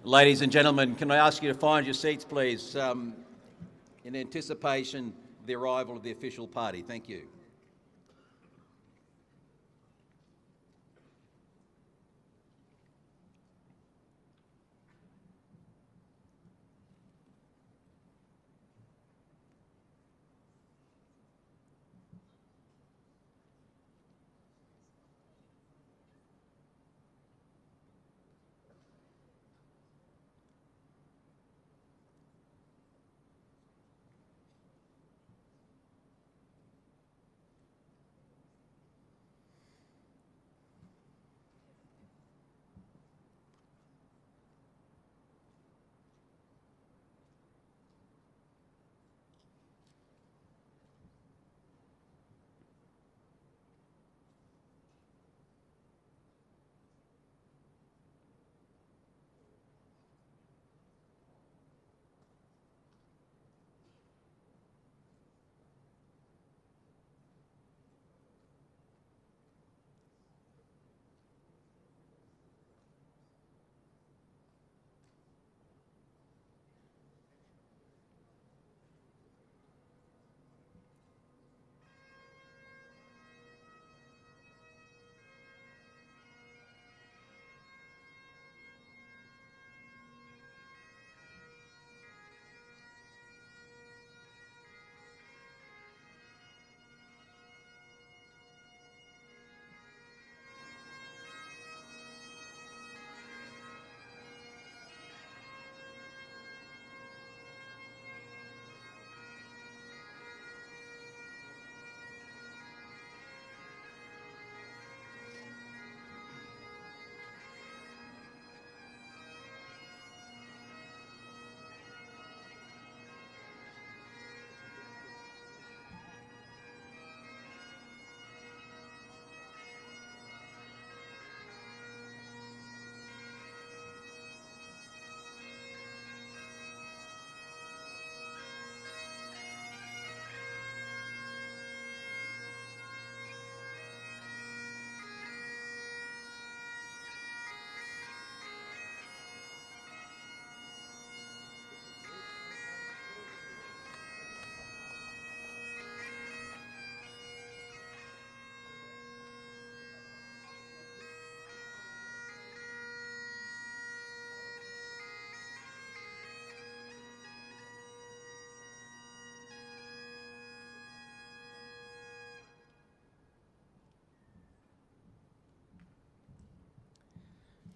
Ladies and gentlemen, can I ask you to find your seats, please, in anticipation of the arrival of the official party. Thank you.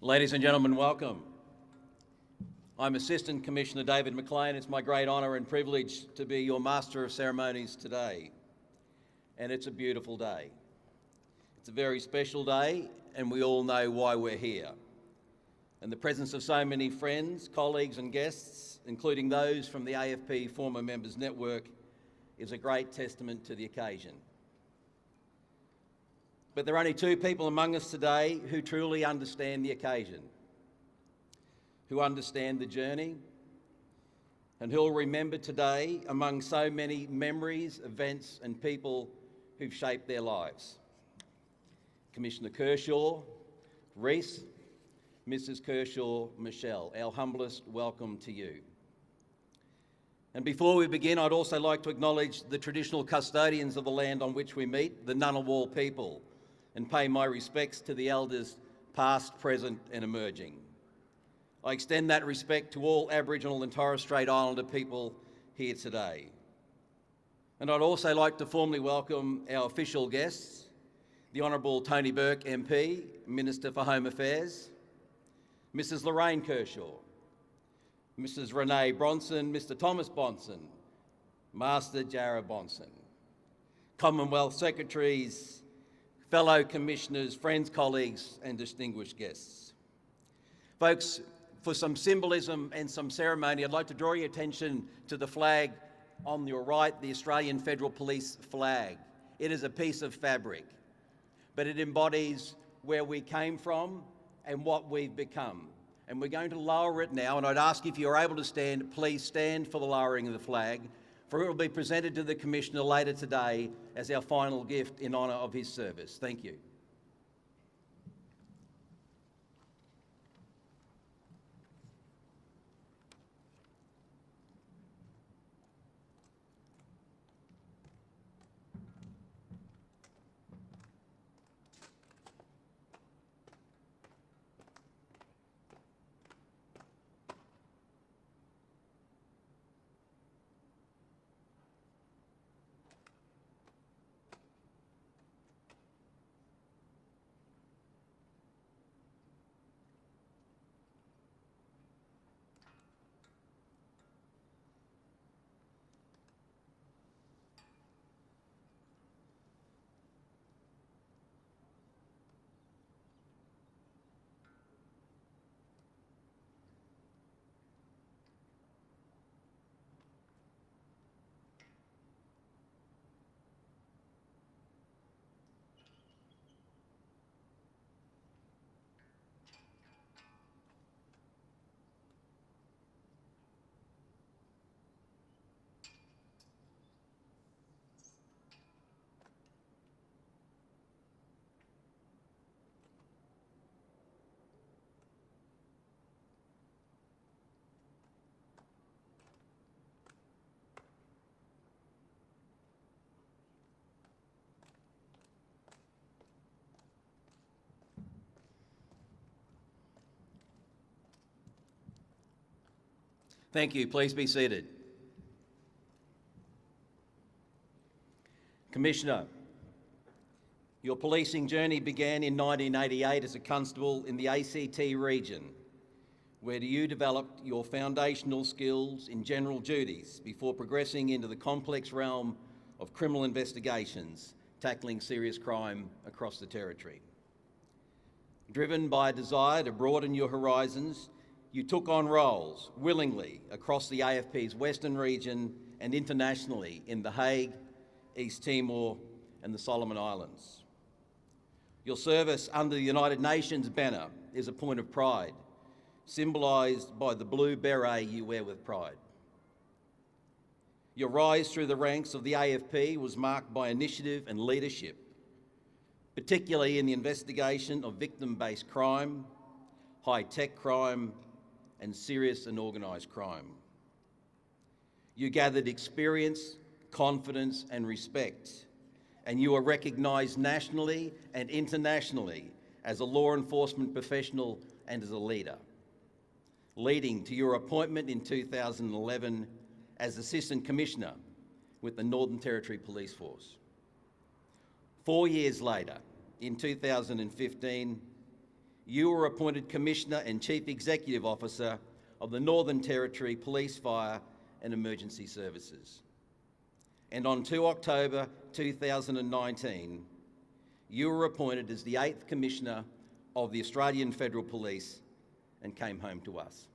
Ladies and gentlemen, welcome. I'm Assistant Commissioner David McLean. It's my great honour and privilege to be your Master of Ceremonies today. And it's a beautiful day. It's a very special day, and we all know why we're here. And the presence of so many friends, colleagues and guests, including those from the AFP Former Members Network, is a great testament to the occasion. But there are only two people among us today who truly understand the occasion, who understand the journey, and who will remember today among so many memories, events and people who've shaped their lives. Commissioner Kerhsaw, Reece, Mrs. Kerhsaw, Michelle, our humblest welcome to you. And before we begin, I'd also like to acknowledge the traditional custodians of the land on which we meet, the Ngunnawal people, and pay my respects to the elders past, present and emerging. I extend that respect to all Aboriginal and Torres Strait Islander people here today. And I'd also like to formally welcome our official guests, the Honourable Tony Burke MP, Minister for Home Affairs, Mrs. Lorraine Kerhsaw, Mrs. Renee Bronson, Mr. Thomas Bonson, Master Jarrah Bonson, Commonwealth Secretaries, fellow commissioners, friends, colleagues and distinguished guests. Folks, for some symbolism and some ceremony, I'd like to draw your attention to the flag on your right, the Australian Federal Police flag. It is a piece of fabric, but it embodies where we came from and what we've become. And we're going to lower it now, and I'd ask if you're able to stand, please stand for the lowering of the flag, for it will be presented to the Commissioner later today as our final gift in honour of his service. Thank you. Thank you. Please be seated. Commissioner, your policing journey began in 1988 as a constable in the ACT region, where you developed your foundational skills in general duties before progressing into the complex realm of criminal investigations, tackling serious crime across the Territory. Driven by a desire to broaden your horizons, you took on roles willingly across the AFP's Western region and internationally in The Hague, East Timor and the Solomon Islands. Your service under the United Nations banner is a point of pride, symbolised by the blue beret you wear with pride. Your rise through the ranks of the AFP was marked by initiative and leadership, particularly in the investigation of victim-based crime, high-tech crime and serious and organised crime. You gathered experience, confidence and respect, and you are recognised nationally and internationally as a law enforcement professional and as a leader, leading to your appointment in 2011 as Assistant Commissioner with the Northern Territory Police Force. 4 years later, in 2015, you were appointed Commissioner and Chief Executive Officer of the Northern Territory Police, Fire and Emergency Services. And on 2 October 2019, you were appointed as the 8th Commissioner of the Australian Federal Police and came home to us.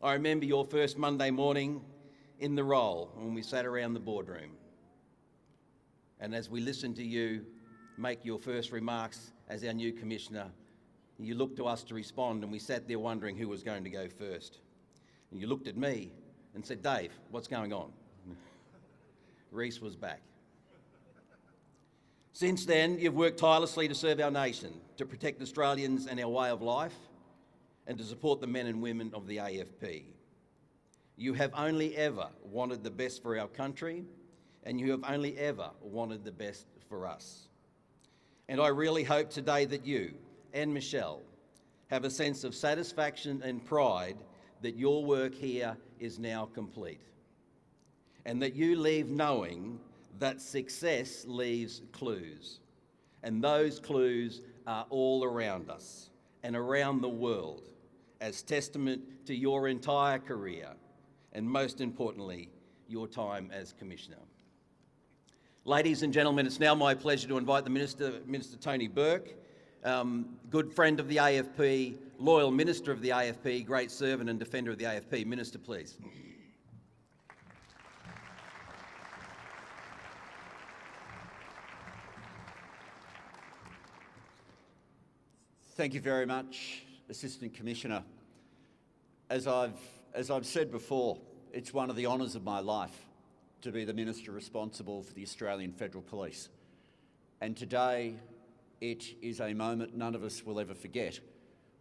I remember your first Monday morning in the role when we sat around the boardroom. And as we listened to you make your first remarks as our new Commissioner, you looked to us to respond and we sat there wondering who was going to go first. And you looked at me and said, "Dave, what's going on?" Reece was back. Since then, you've worked tirelessly to serve our nation, to protect Australians and our way of life, and to support the men and women of the AFP. You have only ever wanted the best for our country, and you have only ever wanted the best for us. And I really hope today that you and Michelle have a sense of satisfaction and pride that your work here is now complete, and that you leave knowing that success leaves clues, and those clues are all around us and around the world as testament to your entire career and, most importantly, your time as Commissioner. Ladies and gentlemen, it's now my pleasure to invite the Minister Tony Burke, good friend of the AFP, loyal Minister of the AFP, great servant and defender of the AFP. Minister, please. Thank you very much, Assistant Commissioner. As I've said before, it's one of the honours of my life to be the Minister responsible for the Australian Federal Police. And today, it is a moment none of us will ever forget,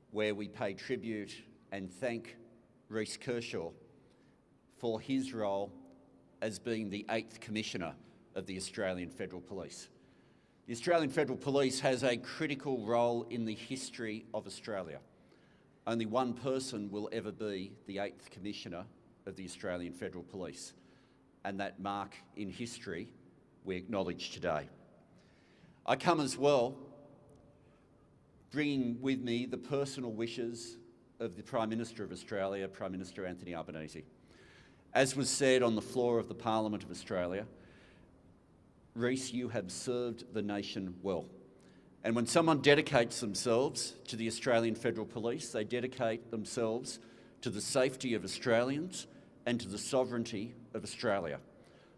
where we pay tribute and thank Reece Kerhsaw for his role as being the 8th Commissioner of the Australian Federal Police. The Australian Federal Police has a critical role in the history of Australia. Only one person will ever be the 8th Commissioner of the Australian Federal Police, and that mark in history we acknowledge today. I come as well bringing with me the personal wishes of the Prime Minister of Australia, Prime Minister Anthony Albanese. As was said on the floor of the Parliament of Australia, Reece, you have served the nation well. And when someone dedicates themselves to the Australian Federal Police, they dedicate themselves to the safety of Australians and to the sovereignty of Australia.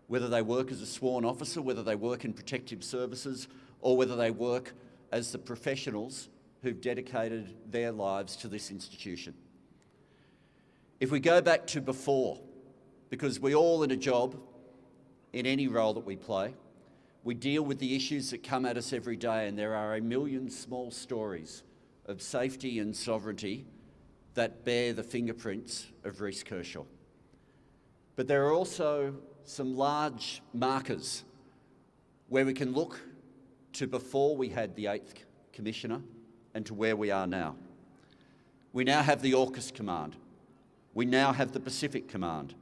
Whether they work as a sworn officer, whether they work in protective services, or whether they work as the professionals who've dedicated their lives to this institution. If we go back to before, because we're all in a job, in any role that we play, we deal with the issues that come at us every day, and there are a million small stories of safety and sovereignty that bear the fingerprints of Reece Kerhsaw. But there are also some large markers where we can look to before we had the 8th Commissioner and to where we are now. We now have the AUKUS Command, We now have the Pacific Command.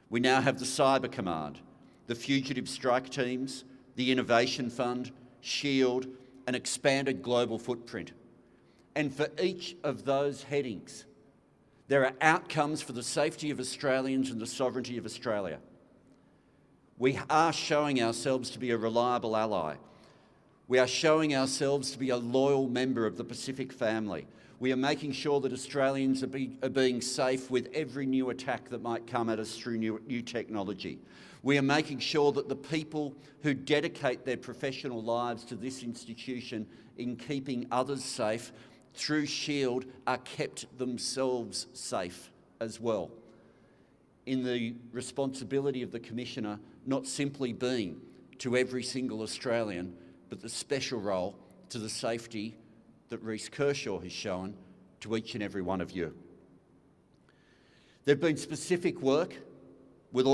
We now have the Cyber Command, the Fugitive Strike Teams, the Innovation Fund, SHIELD, an expanded global footprint. And for each of those headings, there are outcomes for the safety of Australians and the sovereignty of Australia. We are showing ourselves to be a reliable ally. We are showing ourselves to be a loyal member of the Pacific family. We are making sure that Australians are being safe with every new attack that might come at us through new technology. We are making sure that the people who dedicate their professional lives to this institution in keeping others safe through SHIELD are kept themselves safe as well. In the responsibility of the Commissioner not simply being to every single Australian, but the special role to the safety that Reece Kerhsaw has shown to each and every one of you. There have been specific work with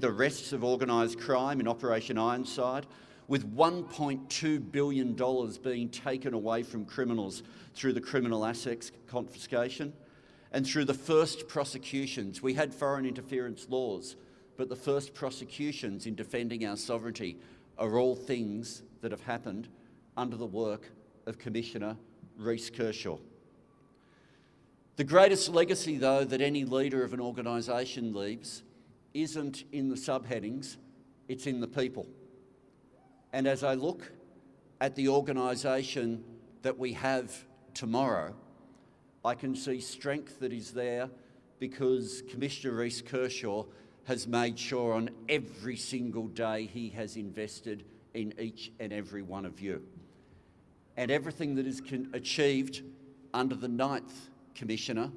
arrests of organised crime in Operation Ironside, with $1.2 billion being taken away from criminals through the criminal assets confiscation, and through the first prosecutions. We had foreign interference laws, but the first prosecutions in defending our sovereignty are all things that have happened under the work of Commissioner Reece Kerhsaw. The greatest legacy, though, that any leader of an organisation leaves isn't in the subheadings, it's in the people. And as I look at the organisation that we have tomorrow, I can see strength that is there because Commissioner Reece Kerhsaw has made sure on every single day he has invested in each and every one of you. And everything that is achieved under the 9th Commissioner,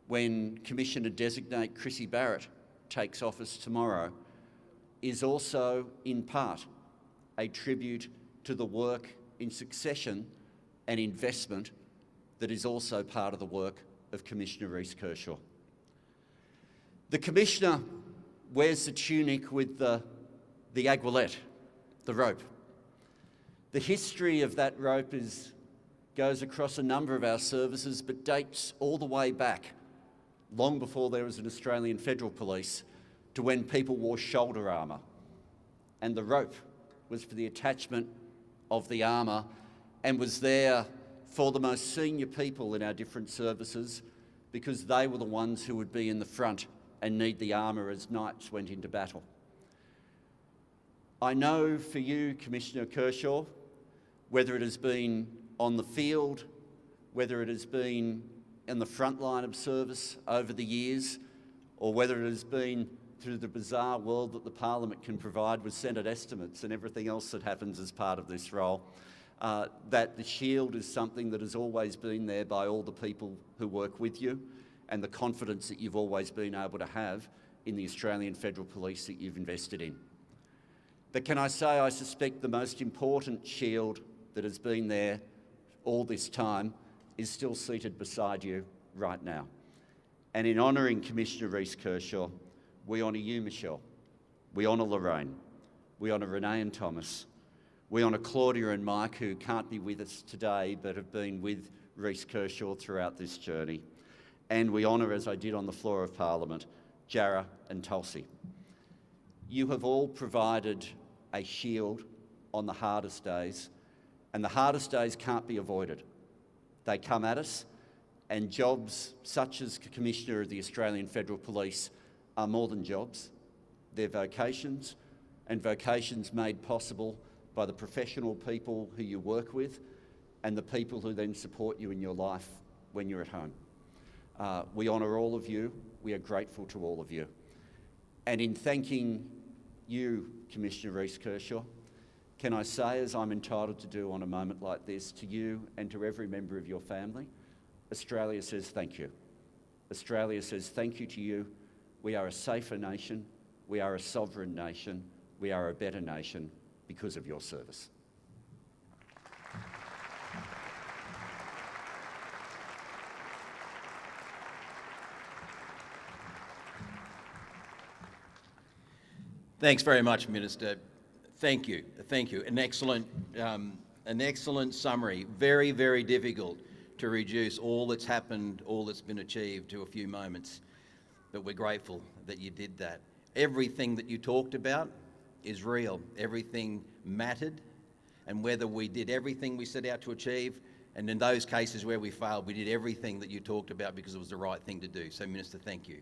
when Commissioner-designate Chrissy Barrett takes office tomorrow, is also in part a tribute to the work in succession and investment that is also part of the work of Commissioner Reece Kerhsaw. The Commissioner wears the tunic with the aguilette, the rope. The history of that rope goes across a number of our services, but dates all the way back, long before there was an Australian Federal Police, to when people wore shoulder armour. And the rope was for the attachment of the armour and was there for the most senior people in our different services because they were the ones who would be in the front and need the armour as knights went into battle. I know for you, Commissioner Kerhsaw, whether it has been on the field, whether it has been in the front line of service over the years, or whether it has been through the bizarre world that the Parliament can provide with Senate estimates and everything else that happens as part of this role, that the SHIELD is something that has always been there by all the people who work with you and the confidence that you've always been able to have in the Australian Federal Police that you've invested in. But can I say I suspect the most important SHIELD that has been there all this time is still seated beside you right now. And in honouring Commissioner Reece Kerhsaw, we honour you, Michelle. We honour Lorraine. We honour Renee and Thomas. We honour Claudia and Mike, who can't be with us today but have been with Reece Kerhsaw throughout this journey. And we honour, as I did on the floor of Parliament, Jarrah and Tulsi. You have all provided a shield on the hardest days, and the hardest days can't be avoided. They come at us, and jobs such as Commissioner of the Australian Federal Police are more than jobs. They're vocations, and vocations made possible by the professional people who you work with and the people who then support you in your life when you're at home. We honour all of you. We are grateful to all of you. And in thanking you, Commissioner Reece Kerhsaw, can I say, as I'm entitled to do on a moment like this, to you and to every member of your family, Australia says thank you. Australia says thank you to you. We are a safer nation. We are a sovereign nation. We are a better nation because of your service. Thanks very much, Minister. Thank you. Thank you. An excellent summary. Very, very difficult to reduce all that's happened, all that's been achieved to a few moments. But we're grateful that you did that. Everything that you talked about is real. Everything mattered. And whether we did everything we set out to achieve, and in those cases where we failed, we did everything that you talked about because it was the right thing to do. So, Minister, thank you.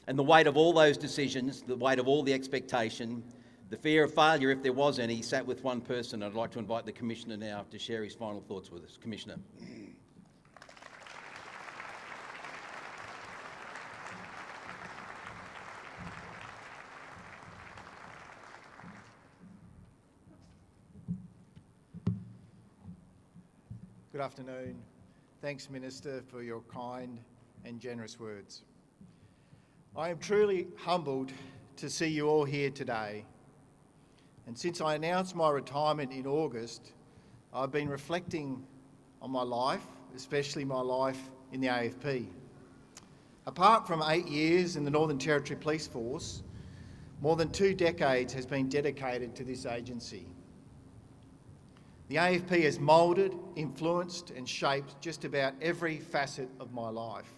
And the weight of all those decisions, the weight of all the expectation, the fear of failure, if there was any, sat with one person. I'd like to invite the Commissioner now to share his final thoughts with us. Commissioner. Good afternoon. Thanks, Minister, for your kind and generous words. I am truly humbled to see you all here today. And since I announced my retirement in August, I've been reflecting on my life, especially my life in the AFP. Apart from 8 years in the Northern Territory Police Force, more than 2 decades has been dedicated to this agency. The AFP has moulded, influenced and shaped just about every facet of my life.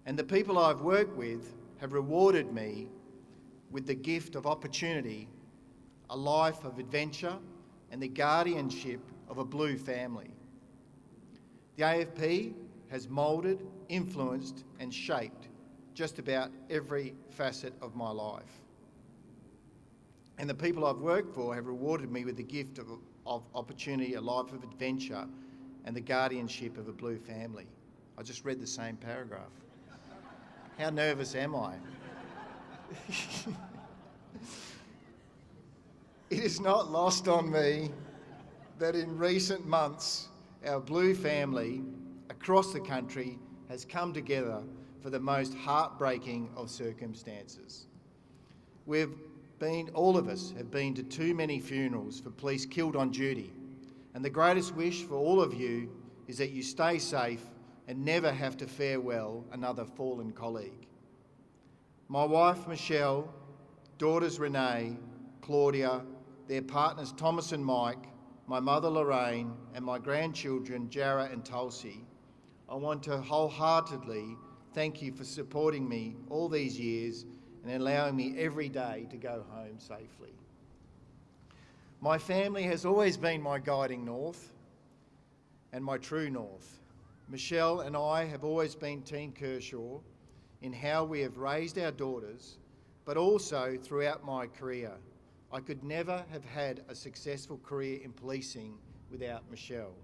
And the people I've worked with have rewarded me with the gift of opportunity, a life of adventure and the guardianship of a blue family. The AFP has moulded, influenced and shaped just about every facet of my life. And the people I've worked for have rewarded me with the gift of opportunity, a life of adventure and the guardianship of a blue family. I just read the same paragraph. How nervous am I? It is not lost on me that in recent months, our blue family across the country has come together for the most heartbreaking of circumstances. All of us have been to too many funerals for police killed on duty, and the greatest wish for all of you is that you stay safe and never have to farewell another fallen colleague. My wife Michelle, daughters Renee, Claudia, their partners Thomas and Mike, my mother Lorraine and my grandchildren Jarrah and Tulsi, I want to wholeheartedly thank you for supporting me all these years and allowing me every day to go home safely. My family has always been my guiding north and my true north. Michelle and I have always been Team Kerhsaw in how we have raised our daughters, but also throughout my career. I could never have had a successful career in policing without Michelle.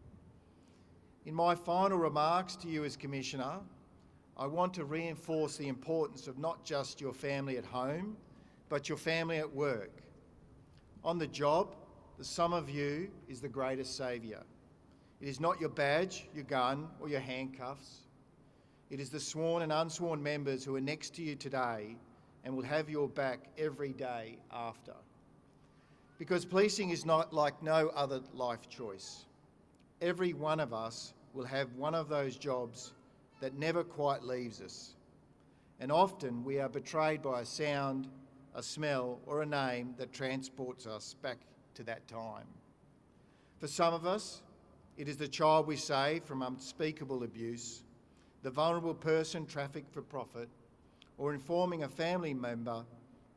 In my final remarks to you as Commissioner, I want to reinforce the importance of not just your family at home, but your family at work. On the job, the sum of you is the greatest saviour. It is not your badge, your gun, or your handcuffs. It is the sworn and unsworn members who are next to you today and will have your back every day after. Because policing is not like no other life choice. Every one of us will have one of those jobs that never quite leaves us. And often we are betrayed by a sound, a smell, or a name that transports us back to that time. For some of us, it is the child we saved from unspeakable abuse, the vulnerable person trafficked for profit, or informing a family member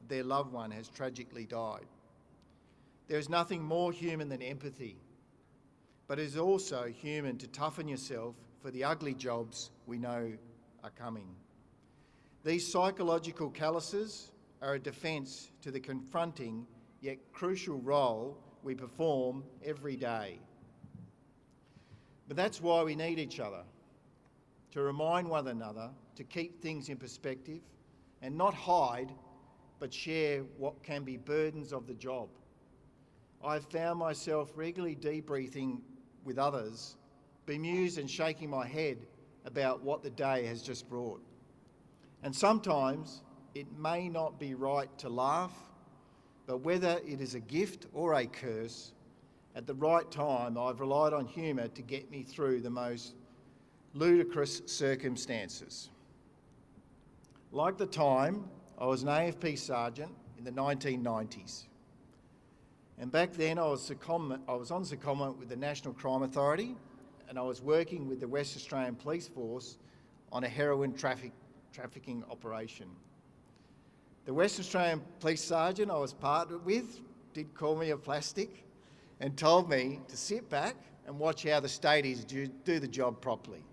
their loved one has tragically died. There is nothing more human than empathy, but it is also human to toughen yourself for the ugly jobs we know are coming. These psychological calluses are a defence to the confronting yet crucial role we perform every day. But that's why we need each other, to remind one another to keep things in perspective and not hide, but share what can be burdens of the job. I've found myself regularly debriefing with others, bemused and shaking my head about what the day has just brought. And sometimes it may not be right to laugh, but whether it is a gift or a curse, at the right time I've relied on humour to get me through the most ludicrous circumstances. Like the time I was an AFP sergeant in the 1990s. And back then I was on secondment with the National Crime Authority, and I was working with the West Australian Police Force on a heroin trafficking operation. The West Australian Police Sergeant I was partnered with did call me a plastic and told me to sit back and watch how the staties do the job properly.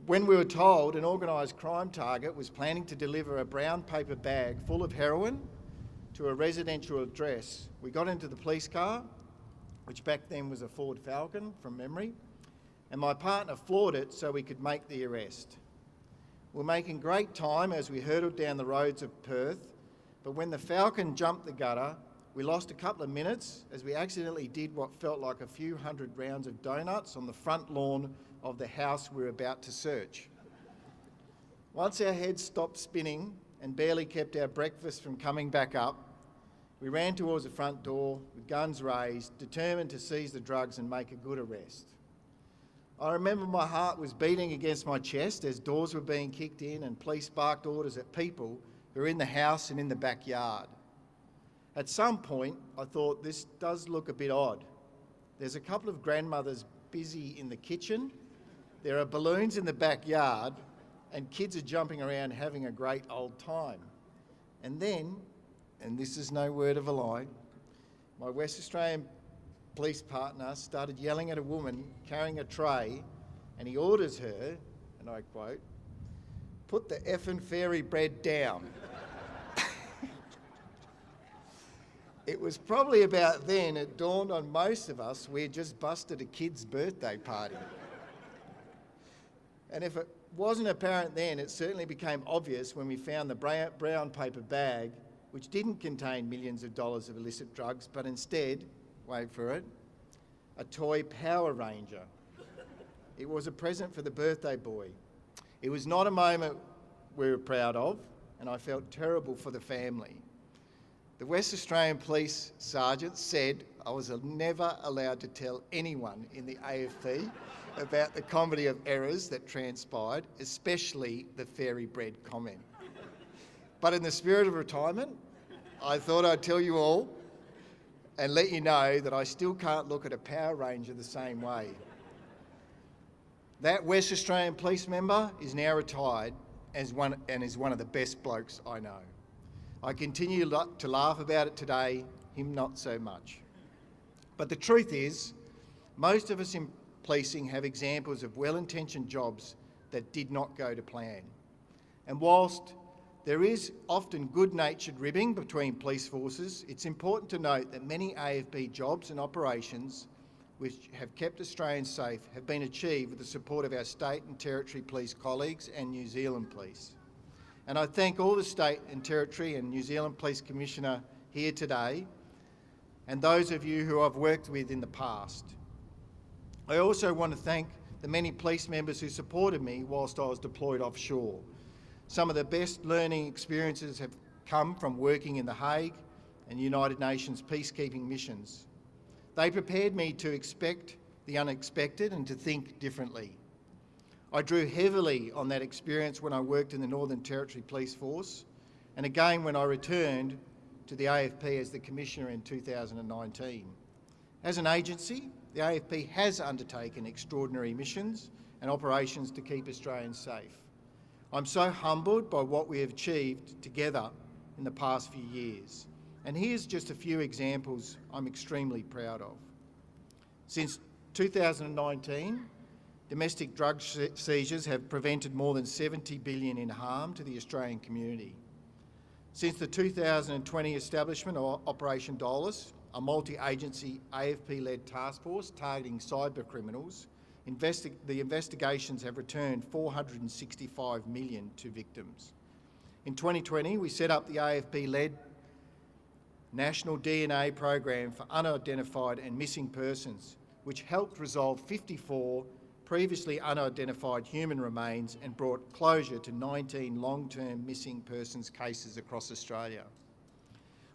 When we were told an organised crime target was planning to deliver a brown paper bag full of heroin to a residential address, we got into the police car, which back then was a Ford Falcon from memory, and my partner floored it so we could make the arrest. We're making great time as we hurtled down the roads of Perth, but when the Falcon jumped the gutter, we lost a couple of minutes as we accidentally did what felt like a few hundred rounds of donuts on the front lawn of the house we were about to search. Once our heads stopped spinning and barely kept our breakfast from coming back up, we ran towards the front door with guns raised, determined to seize the drugs and make a good arrest. I remember my heart was beating against my chest as doors were being kicked in and police barked orders at people who were in the house and in the backyard. At some point, I thought, this does look a bit odd. There's a couple of grandmothers busy in the kitchen, there are balloons in the backyard, and kids are jumping around having a great old time. And then, and this is no word of a lie, my West Australian police partner started yelling at a woman carrying a tray, and he orders her, and I quote, "Put the effing fairy bread down." It was probably about then it dawned on most of us we had just busted a kid's birthday party. And if it wasn't apparent then, it certainly became obvious when we found the brown paper bag, which didn't contain millions of dollars of illicit drugs, but instead, wait for it, a toy Power Ranger. It was a present for the birthday boy. It was not a moment we were proud of, and I felt terrible for the family. The West Australian Police Sergeant said I was never allowed to tell anyone in the AFP about the comedy of errors that transpired, especially the fairy bread comment. But in the spirit of retirement, I thought I'd tell you all and let you know that I still can't look at a Power Ranger the same way. That West Australian police member is now retired is one of the best blokes I know. I continue to laugh about it today, him not so much. But the truth is, most of us in policing have examples of well-intentioned jobs that did not go to plan. And whilst there is often good-natured ribbing between police forces, it's important to note that many AFP jobs and operations which have kept Australians safe have been achieved with the support of our state and territory police colleagues and New Zealand police. And I thank all the State and Territory and New Zealand Police Commissioner here today and those of you who I've worked with in the past. I also want to thank the many police members who supported me whilst I was deployed offshore. Some of the best learning experiences have come from working in The Hague and United Nations peacekeeping missions. They prepared me to expect the unexpected and to think differently. I drew heavily on that experience when I worked in the Northern Territory Police Force, and again when I returned to the AFP as the Commissioner in 2019. As an agency, the AFP has undertaken extraordinary missions and operations to keep Australians safe. I'm so humbled by what we have achieved together in the past few years. And here's just a few examples I'm extremely proud of. Since 2019, domestic drug seizures have prevented more than $70 billion in harm to the Australian community. Since the 2020 establishment of Operation Dolus, a multi-agency AFP-led task force targeting cyber criminals, the investigations have returned $465 million to victims. In 2020, we set up the AFP-led National DNA Program for Unidentified and Missing Persons, which helped resolve 54 previously unidentified human remains and brought closure to 19 long-term missing persons cases across Australia.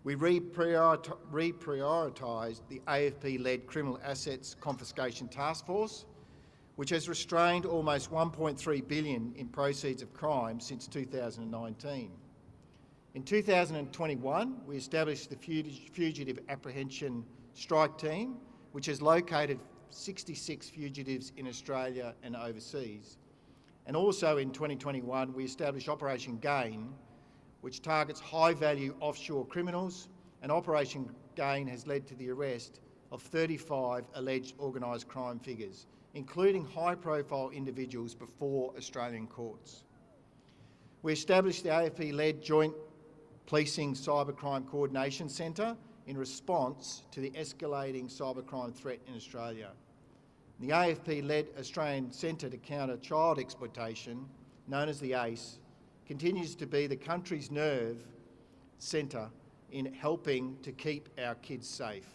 We reprioritised the AFP-led Criminal Assets Confiscation Task Force, which has restrained almost $1.3 billion in proceeds of crime since 2019. In 2021, we established the Fugitive Apprehension Strike Team, which has located 66 fugitives in Australia and overseas. And also in 2021, we established Operation GAIN, which targets high-value offshore criminals, and Operation GAIN has led to the arrest of 35 alleged organised crime figures, including high-profile individuals before Australian courts. We established the AFP-led Joint Policing Cybercrime Coordination Centre in response to the escalating cybercrime threat in Australia. The AFP-led Australian Centre to Counter Child Exploitation, known as the ACE, continues to be the country's nerve centre in helping to keep our kids safe.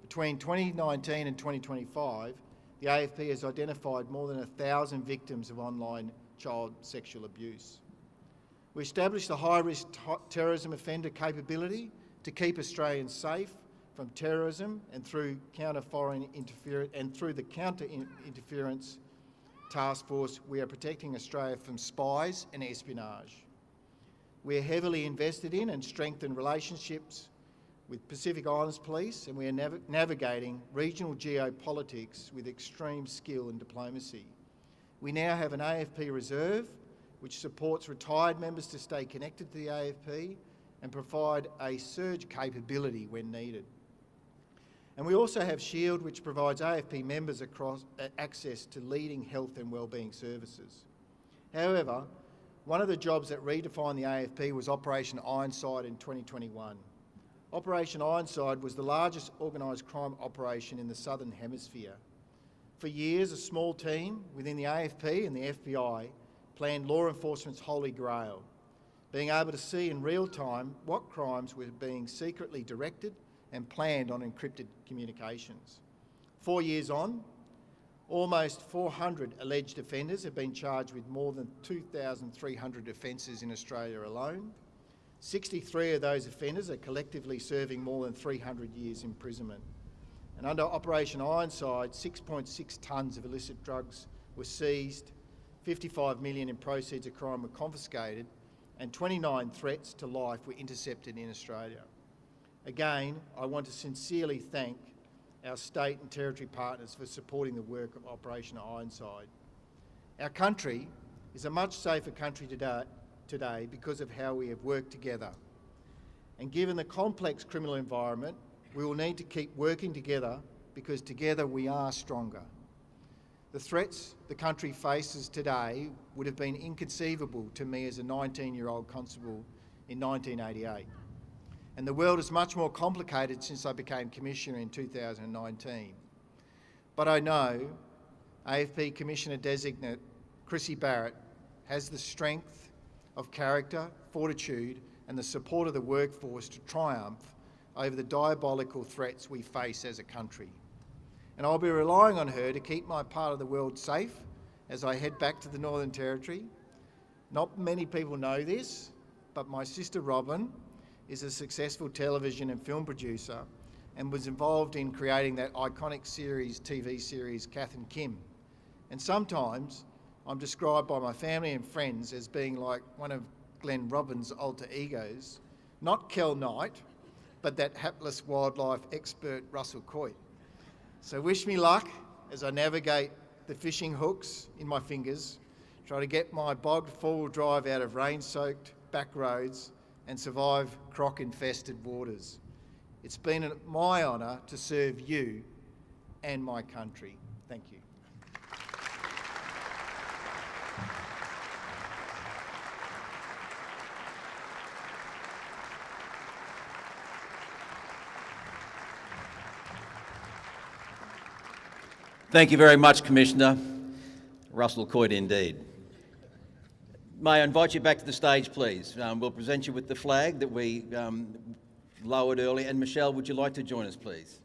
Between 2019 and 2025, the AFP has identified more than 1,000 victims of online child sexual abuse. We established a high-risk terrorism offender capability to keep Australians safe from terrorism and through counter-foreign interference, and through the counter-interference task force, we are protecting Australia from spies and espionage. We are heavily invested in and strengthened relationships with Pacific Islands Police, and we are navigating regional geopolitics with extreme skill and diplomacy. We now have an AFP reserve which supports retired members to stay connected to the AFP and provide a surge capability when needed. And we also have SHIELD, which provides AFP members access to leading health and wellbeing services. However, one of the jobs that redefined the AFP was Operation Ironside in 2021. Operation Ironside was the largest organised crime operation in the Southern Hemisphere. For years, a small team within the AFP and the FBI planned law enforcement's holy grail, being able to see in real time what crimes were being secretly directed and planned on encrypted communications. 4 years on, almost 400 alleged offenders have been charged with more than 2,300 offences in Australia alone. 63 of those offenders are collectively serving more than 300 years imprisonment. And under Operation Ironside, 6.6 tonnes of illicit drugs were seized, 55 million in proceeds of crime were confiscated, and 29 threats to life were intercepted in Australia. Again, I want to sincerely thank our state and territory partners for supporting the work of Operation Ironside. Our country is a much safer country today because of how we have worked together. And given the complex criminal environment, we will need to keep working together because together we are stronger. The threats the country faces today would have been inconceivable to me as a 19-year-old constable in 1988. And the world is much more complicated since I became Commissioner in 2019. But I know AFP Commissioner-designate Chrissy Barrett has the strength of character, fortitude and the support of the workforce to triumph over the diabolical threats we face as a country. And I'll be relying on her to keep my part of the world safe as I head back to the Northern Territory. Not many people know this, but my sister Robin is a successful television and film producer and was involved in creating that iconic TV series, Kath and Kim. And sometimes I'm described by my family and friends as being like one of Glenn Robin's alter egos, not Kel Knight, but that hapless wildlife expert Russell Coit. So wish me luck as I navigate the fishing hooks in my fingers, try to get my bogged four-wheel drive out of rain-soaked back roads and survive croc-infested waters. It's been my honour to serve you and my country. Thank you. Thank you very much, Commissioner. Russell Coit indeed. May I invite you back to the stage, please? We'll present you with the flag that we lowered earlier. And Michelle, would you like to join us, please?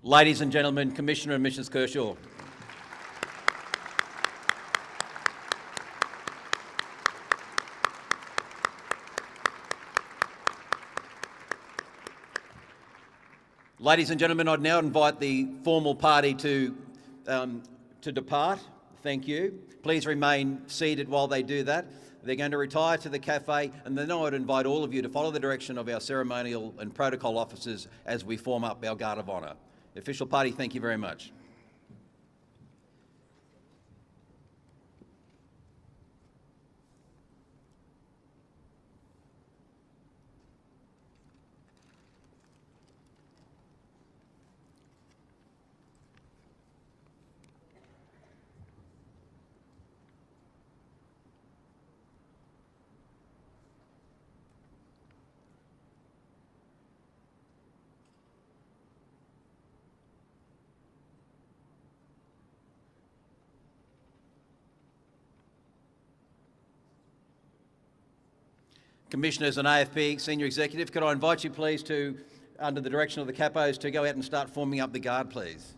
Ladies and gentlemen, Commissioner and Mrs. Kerhsaw. Ladies and gentlemen, I'd now invite the formal party to depart. Thank you. Please remain seated while they do that. They're going to retire to the cafe, and then I would invite all of you to follow the direction of our ceremonial and protocol officers as we form up our Guard of Honour. The official party, thank you very much. Commissioners and AFP Senior Executive, could I invite you please to, under the direction of the capos, to go out and start forming up the Guard, please.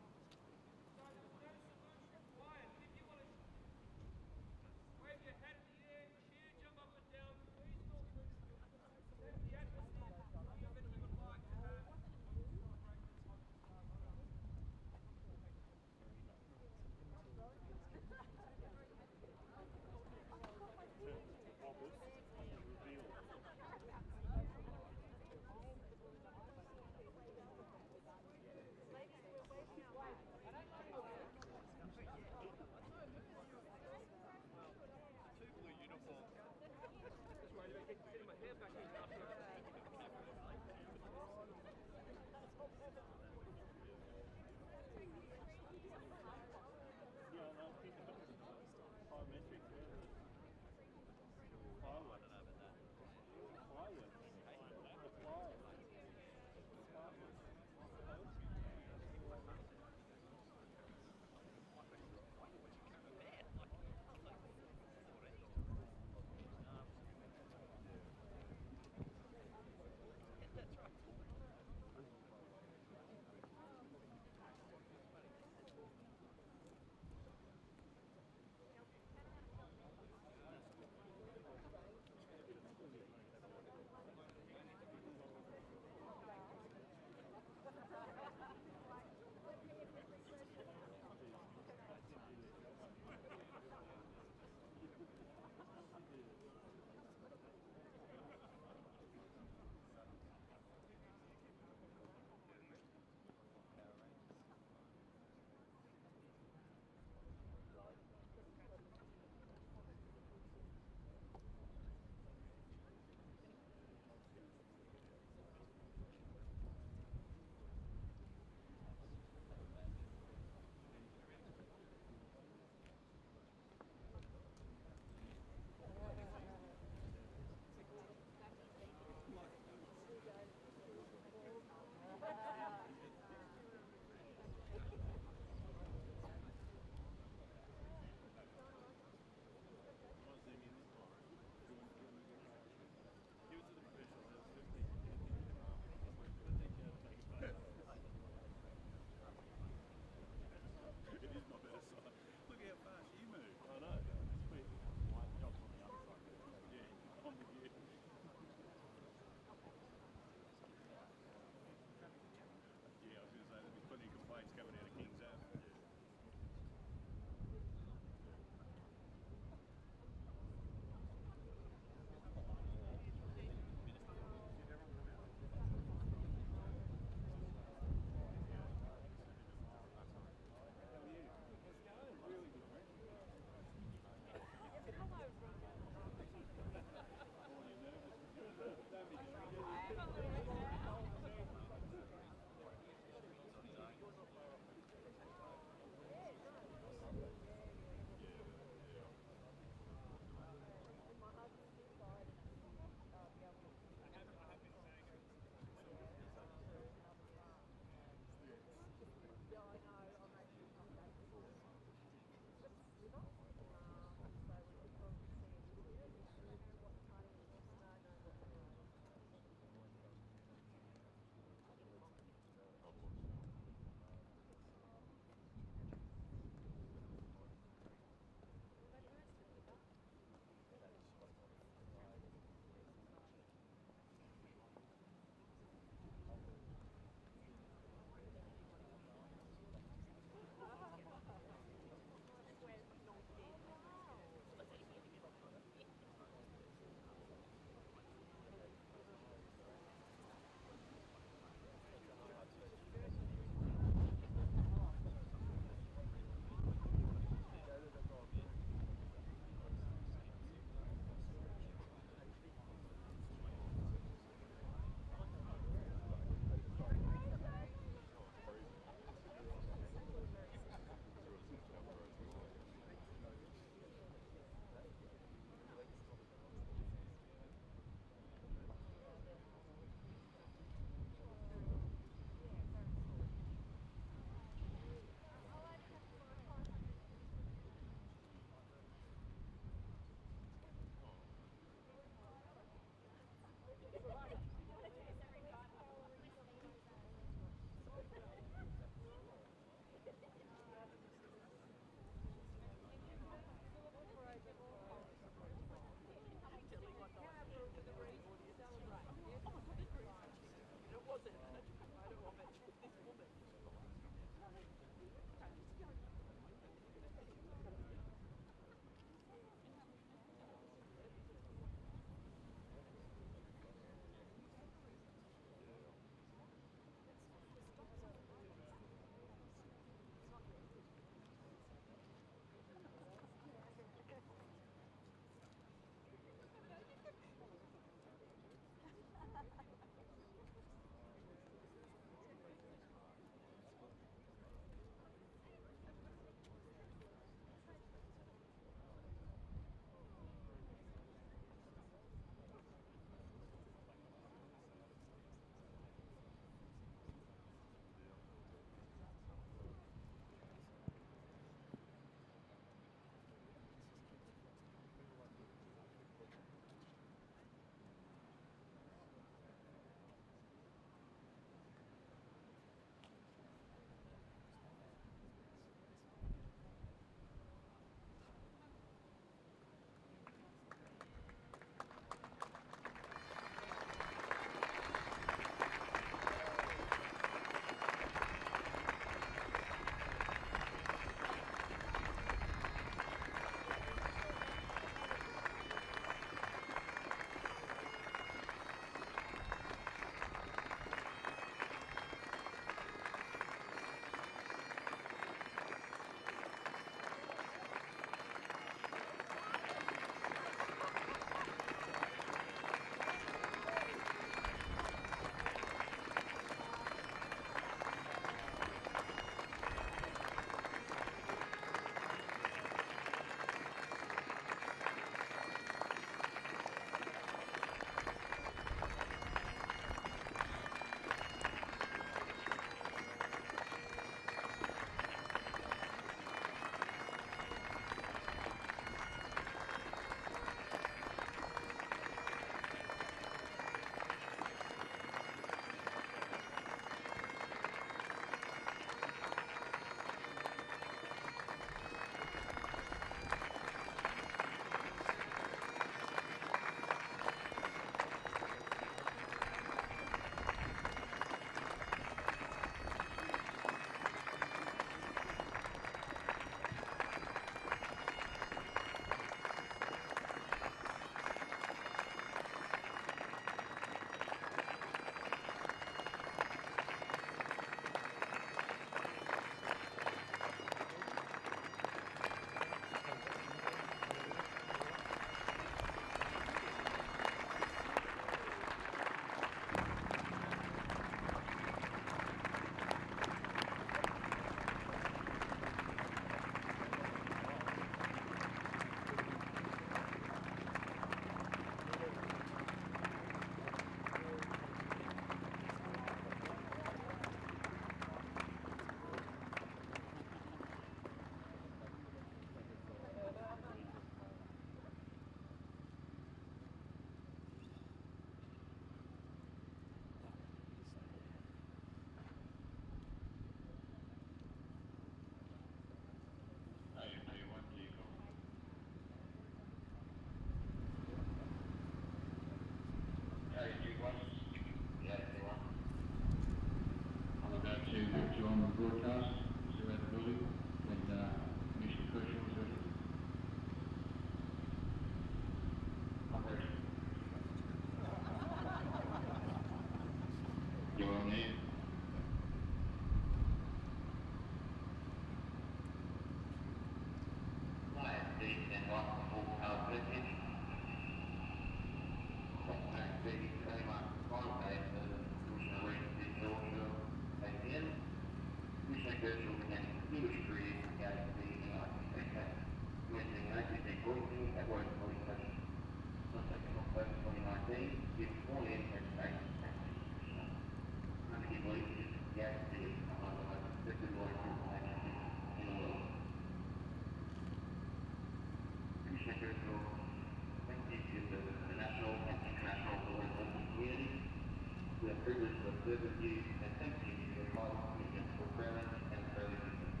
We are privileged to have served with you and thank you for your vital commitment to Australians and Australian business.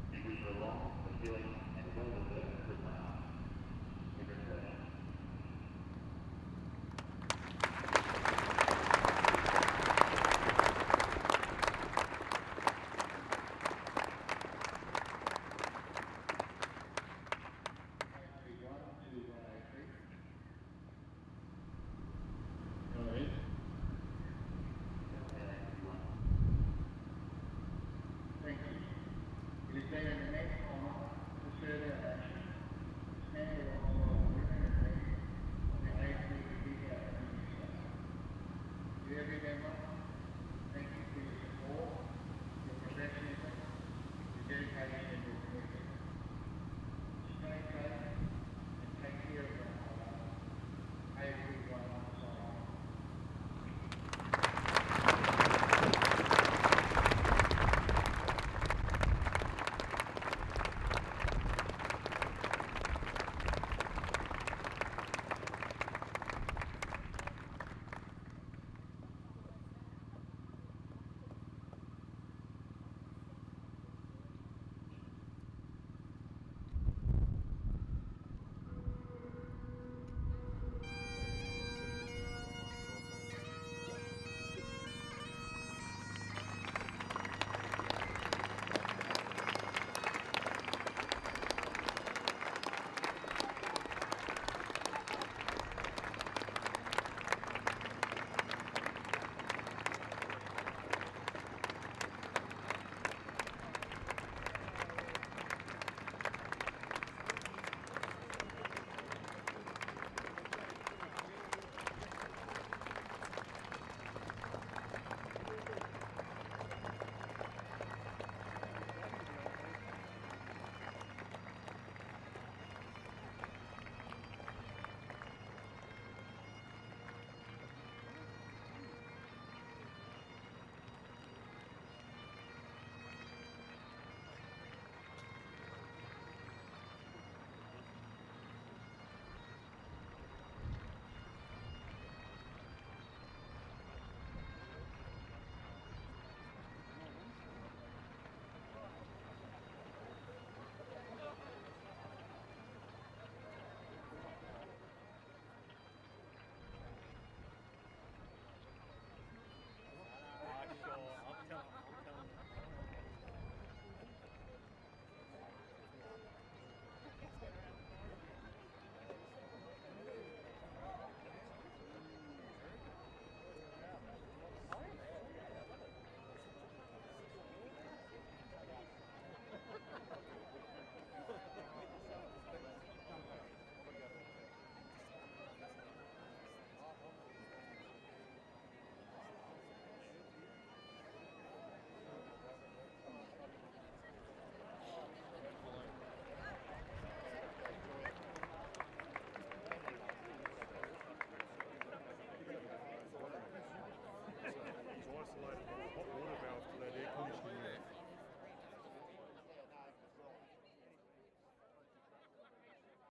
We wish you a long, fulfilling and well-deserved retirement. Congratulations. Thank you. It is then an immense honour to serve our nation, stand alongside women and men of the AFP Commissioner Reece Kerhsaw. To every member